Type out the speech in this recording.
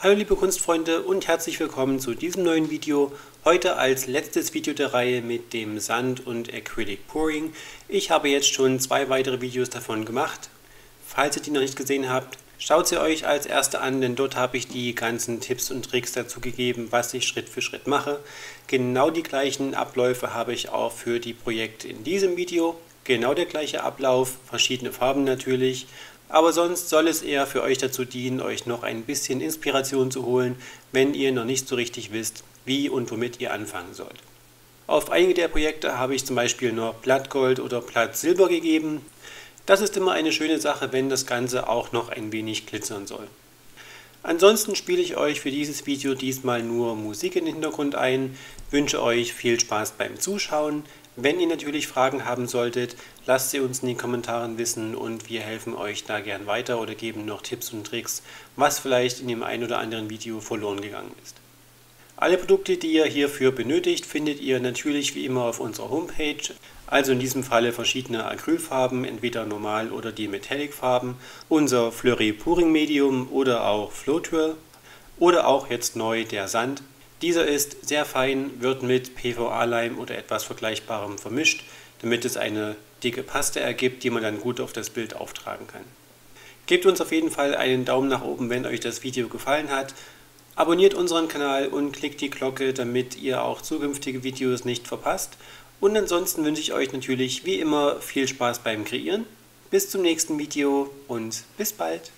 Hallo liebe Kunstfreunde und herzlich willkommen zu diesem neuen Video. Heute als letztes Video der Reihe mit dem Sand- und Acrylic Pouring. Ich habe jetzt schon 2 weitere Videos davon gemacht. Falls ihr die noch nicht gesehen habt, schaut sie euch als erste an, denn dort habe ich die ganzen Tipps und Tricks dazu gegeben, was ich Schritt für Schritt mache. Genau die gleichen Abläufe habe ich auch für die Projekte in diesem Video. Genau der gleiche Ablauf, verschiedene Farben natürlich. Aber sonst soll es eher für euch dazu dienen, euch noch ein bisschen Inspiration zu holen, wenn ihr noch nicht so richtig wisst, wie und womit ihr anfangen sollt. Auf einige der Projekte habe ich zum Beispiel noch Blattgold oder Blattsilber gegeben. Das ist immer eine schöne Sache, wenn das Ganze auch noch ein wenig glitzern soll. Ansonsten spiele ich euch für dieses Video diesmal nur Musik in den Hintergrund ein, wünsche euch viel Spaß beim Zuschauen. Wenn ihr natürlich Fragen haben solltet, lasst sie uns in den Kommentaren wissen und wir helfen euch da gern weiter oder geben noch Tipps und Tricks, was vielleicht in dem einen oder anderen Video verloren gegangen ist. Alle Produkte, die ihr hierfür benötigt, findet ihr natürlich wie immer auf unserer Homepage, also in diesem Falle verschiedene Acrylfarben, entweder normal oder die Metallic-Farben, unser Fleury-Pouring-Medium oder auch Flow-Twirl oder auch jetzt neu der Sand. Dieser ist sehr fein, wird mit PVA-Leim oder etwas Vergleichbarem vermischt, damit es eine dicke Paste ergibt, die man dann gut auf das Bild auftragen kann. Gebt uns auf jeden Fall einen Daumen nach oben, wenn euch das Video gefallen hat. Abonniert unseren Kanal und klickt die Glocke, damit ihr auch zukünftige Videos nicht verpasst. Und ansonsten wünsche ich euch natürlich wie immer viel Spaß beim Kreieren. Bis zum nächsten Video und bis bald!